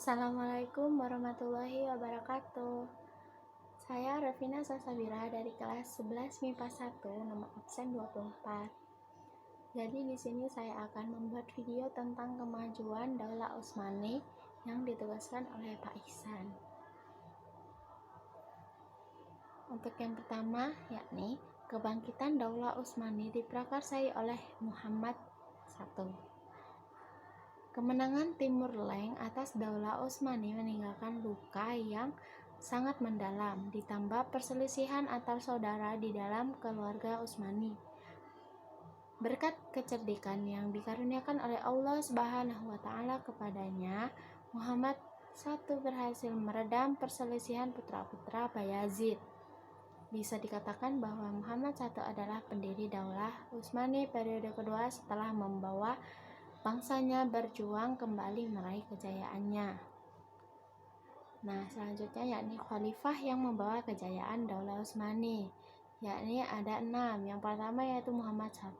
Assalamualaikum warahmatullahi wabarakatuh. Saya Rafina Sasabira dari kelas 11 MIPA 1, nomor absen 24. Jadi di sini saya akan membuat video tentang kemajuan Daulah Utsmani yang ditugaskan oleh Pak Ihsan. Untuk yang pertama, yakni kebangkitan Daulah Utsmani diprakarsai oleh Muhammad I. Kemenangan Timur Leng atas Daulah Utsmani meninggalkan luka yang sangat mendalam, ditambah perselisihan antar saudara di dalam keluarga Utsmani. Berkat kecerdikan yang dikaruniakan oleh Allah Subhanahu wa Ta'ala kepadanya, Muhammad I berhasil meredam perselisihan putra-putra Bayazid. Bisa dikatakan bahwa Muhammad I adalah pendiri Daulah Utsmani periode kedua setelah membawa bangsanya berjuang kembali meraih kejayaannya. Nah, selanjutnya yakni khalifah yang membawa kejayaan Daulah Utsmani, yakni ada 6. Yang pertama yaitu Muhammad I,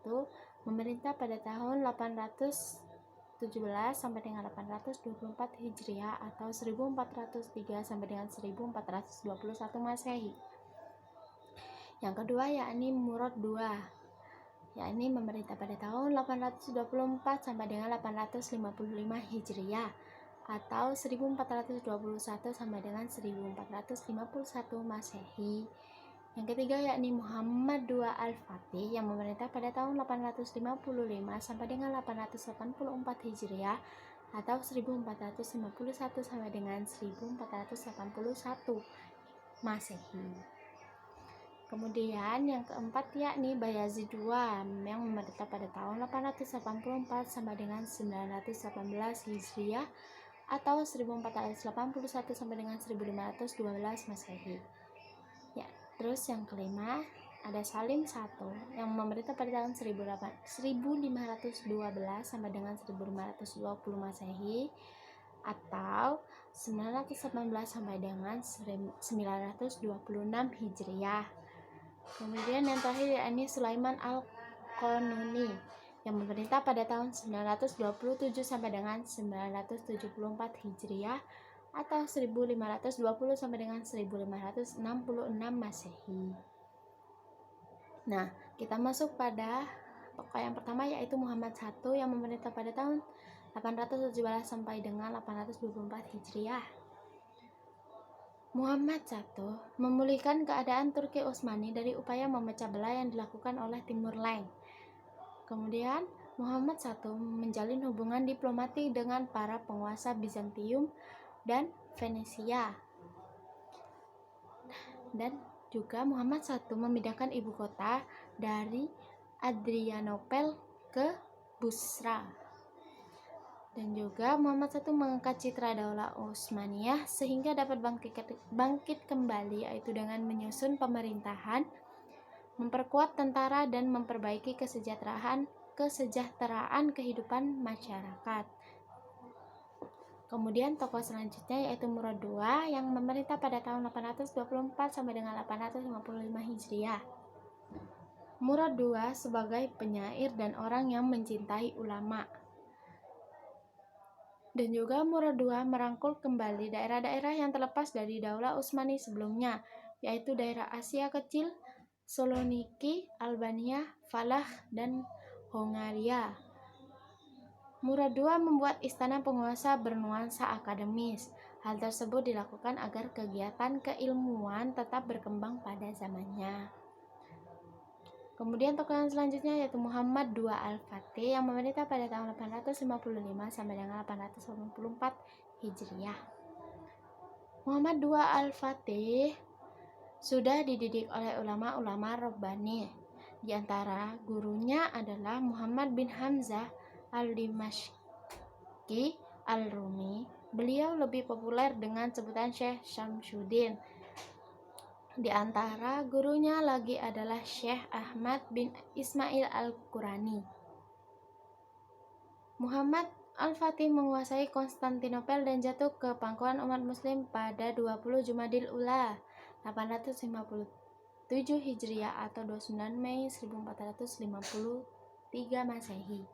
memerintah pada tahun 817 sampai dengan 824 Hijriah atau 1403 sampai dengan 1421 Masehi. Yang kedua yakni Murad II, yakni memerintah pada tahun 824 sampai dengan 855 Hijriah atau 1421 sampai dengan 1451 Masehi. Yang ketiga yakni Muhammad II Al-Fatih yang memerintah pada tahun 855 sampai dengan 884 Hijriah atau 1451 sampai dengan 1481 Masehi. Kemudian yang keempat yakni Bayazid II yang memerintah pada tahun 884 sampai dengan 918 Hijriah atau 1481 sampai dengan 1512 Masehi. Ya, terus yang kelima ada Salim I yang memerintah pada tahun 1512 sampai dengan 1520 Masehi atau 918 sampai dengan 926 Hijriah. Kemudian yang terakhir yakni Sulaiman Al-Qanuni yang memerintah pada tahun 927 sampai dengan 974 Hijriah atau 1520 sampai dengan 1566 Masehi. Nah, kita masuk pada tokoh yang pertama yaitu Muhammad I yang memerintah pada tahun 817 sampai dengan 824 Hijriah. Muhammad I memulihkan keadaan Turki Utsmani dari upaya memecah belah yang dilakukan oleh Timur Leng. Kemudian Muhammad I menjalin hubungan diplomatik dengan para penguasa Bizantium dan Venesia. Dan juga Muhammad I memindahkan ibu kota dari Adrianopel ke Busra. Dan juga Muhammad I mengangkat citra Daulah Utsmaniyah sehingga dapat bangkit kembali, yaitu dengan menyusun pemerintahan, memperkuat tentara dan memperbaiki kesejahteraan kehidupan masyarakat. Kemudian tokoh selanjutnya yaitu Murad II yang memerintah pada tahun 824 sampai dengan 855 Hijriah. Murad II sebagai penyair dan orang yang mencintai ulama. Dan juga Murad II merangkul kembali daerah-daerah yang terlepas dari Daulah Utsmani sebelumnya, yaitu daerah Asia Kecil, Saloniki, Albania, Falah, dan Hongaria. Murad II membuat istana penguasa bernuansa akademis. Hal tersebut dilakukan agar kegiatan keilmuan tetap berkembang pada zamannya. Kemudian tokoh yang selanjutnya yaitu Muhammad II Al-Fatih yang memerintah pada tahun 855 sampai dengan 884 Hijriah. Muhammad II Al-Fatih sudah dididik oleh ulama-ulama Rabbani. Di antara gurunya adalah Muhammad bin Hamzah Al-Dimashqi Al-Rumi. Beliau lebih populer dengan sebutan Syekh Syamsuddin. Di antara gurunya lagi adalah Syekh Ahmad bin Ismail Al-Qurani. Muhammad Al-Fatih menguasai Konstantinopel dan jatuh ke pangkuan umat muslim pada 20 Jumadil Ula 857 Hijriah atau 29 Mei 1453 Masehi.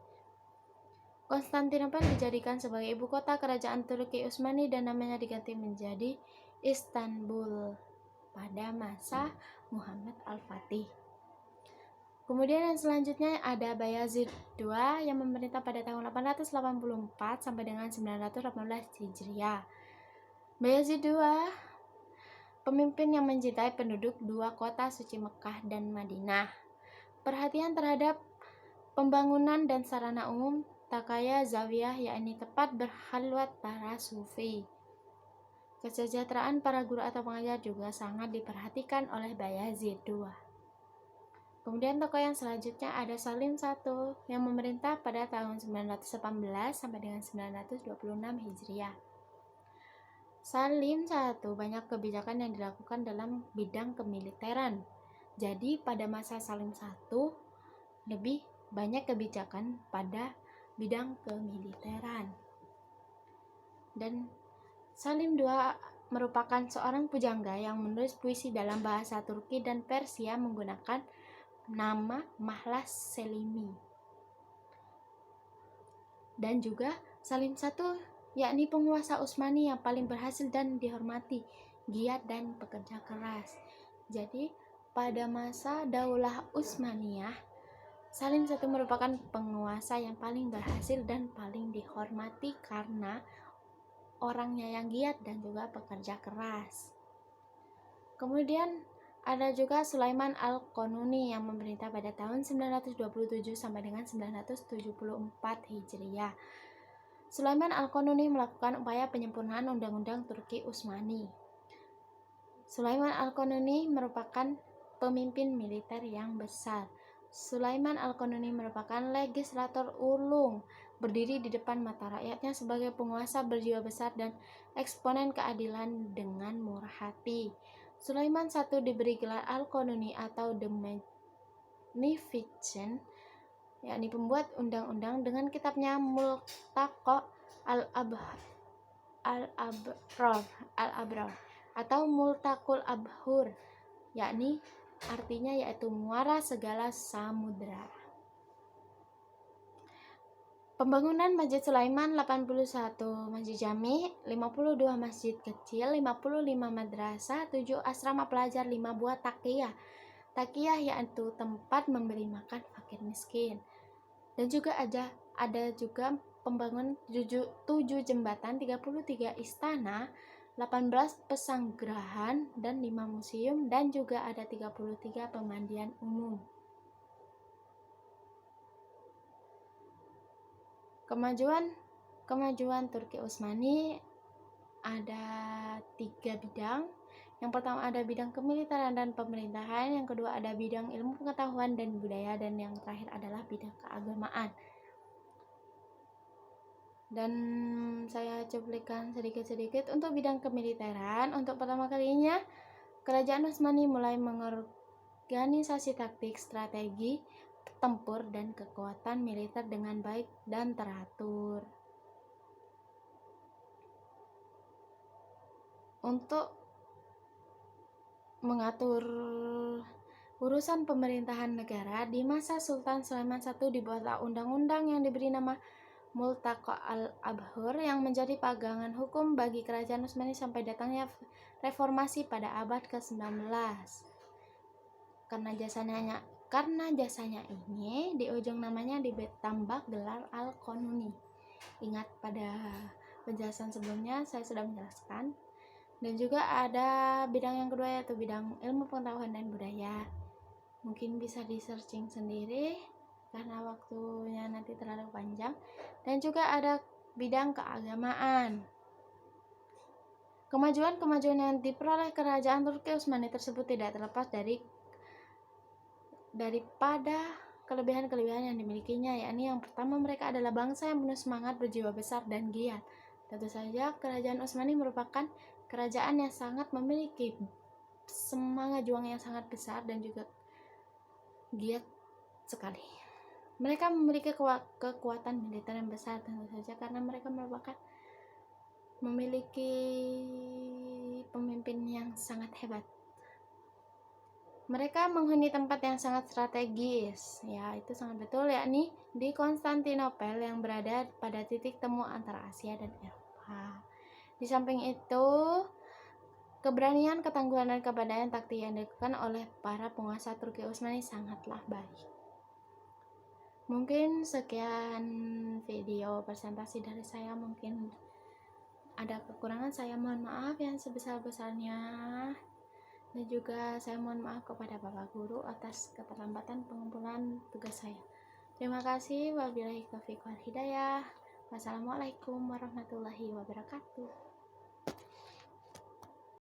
Konstantinopel dijadikan sebagai ibu kota kerajaan Turki Utsmani dan namanya diganti menjadi Istanbul pada masa Muhammad Al-Fatih. Kemudian yang selanjutnya ada Bayazid II yang memerintah pada tahun 884 sampai dengan 918 Hijriah. Bayazid II pemimpin yang mencintai penduduk dua kota suci Mekah dan Madinah. Perhatian terhadap pembangunan dan sarana umum tak kaya zawiyah, yakni tempat berkhalwat para sufi. Kesejahteraan para guru atau pengajar juga sangat diperhatikan oleh Bayazid II. Kemudian tokoh yang selanjutnya ada Salim I yang memerintah pada tahun 918 sampai dengan 926 Hijriah. Salim I banyak kebijakan yang dilakukan dalam bidang kemiliteran. Jadi pada masa Salim I lebih banyak kebijakan pada bidang kemiliteran. Dan Salim II merupakan seorang pujangga yang menulis puisi dalam bahasa Turki dan Persia menggunakan nama Mahlas Selimi. Dan juga Salim I yakni penguasa Utsmani yang paling berhasil dan dihormati, giat dan pekerja keras. Jadi pada masa Daulah Utsmaniyah, Salim I merupakan penguasa yang paling berhasil dan paling dihormati karena orangnya yang giat dan juga pekerja keras. Kemudian ada juga Sulaiman Al-Qanuni yang memerintah pada tahun 927 sampai dengan 974 Hijriah. Sulaiman Al-Qanuni melakukan upaya penyempurnaan undang-undang Turki Utsmani. Sulaiman Al-Qanuni merupakan pemimpin militer yang besar. Sulaiman Al-Qanuni merupakan legislator ulung, berdiri di depan mata rakyatnya sebagai penguasa berjiwa besar dan eksponen keadilan dengan murah hati. Sulaiman I diberi gelar Al-Qanuni atau The Magnificent, yakni pembuat undang-undang, dengan kitabnya Multaqa Al-Abrar atau Multaqul Abhur, yakni artinya yaitu muara segala samudra. Pembangunan Masjid Sulaiman 81 Masjid Jami, 52 masjid kecil, 55 madrasah, 7 asrama pelajar, 5 buah takiyah. Takiyah yaitu tempat memberi makan fakir miskin. Dan juga ada juga pembangunan 7 jembatan, 33 istana, 18 pesanggerahan dan 5 museum, dan juga ada 33 pemandian umum. Kemajuan Turki Utsmani ada 3 bidang. Yang pertama ada bidang kemiliteran dan pemerintahan, yang kedua ada bidang ilmu pengetahuan dan budaya, dan yang terakhir adalah bidang keagamaan. Dan saya cuplikan sedikit-sedikit untuk bidang kemiliteran. Untuk pertama kalinya Kerajaan Utsmani mulai mengorganisasi taktik, strategi tempur dan kekuatan militer dengan baik dan teratur. Untuk mengatur urusan pemerintahan negara di masa Sultan Sulaiman I dibuatlah undang-undang yang diberi nama Multaqa Al-Abhur yang menjadi pegangan hukum bagi kerajaan Utsmani sampai datangnya reformasi pada abad ke-19. Karena jasanya ini di ujung namanya ditambah gelar Al-Qanuni. Ingat pada penjelasan sebelumnya saya sudah menjelaskan. Dan juga ada bidang yang kedua yaitu bidang ilmu pengetahuan dan budaya. Mungkin bisa di searching sendiri karena waktunya nanti terlalu panjang. Dan juga ada bidang keagamaan. Kemajuan yang diperoleh kerajaan Turki Utsmani tersebut tidak terlepas daripada kelebihan-kelebihan yang dimilikinya, yakni yang pertama mereka adalah bangsa yang penuh semangat, berjiwa besar dan giat. Tentu saja kerajaan Utsmani merupakan kerajaan yang sangat memiliki semangat juang yang sangat besar dan juga giat sekali. Mereka memiliki kekuatan militer yang besar tentu saja karena mereka memiliki pemimpin yang sangat hebat. Mereka menghuni tempat yang sangat strategis, ya itu sangat betul, yakni di Konstantinopel yang berada pada titik temu antara Asia dan Eropa. Di samping itu, keberanian, ketangguhan, dan kepandaian taktik yang dilakukan oleh para penguasa Turki Utsmani sangatlah baik. Mungkin sekian video presentasi dari saya, mungkin ada kekurangan, saya mohon maaf yang sebesar-besarnya. Dan juga saya mohon maaf kepada Bapak Guru atas keterlambatan pengumpulan tugas saya. Terima kasih. Wabillahi taufiq wal hidayah. Wassalamualaikum warahmatullahi wabarakatuh.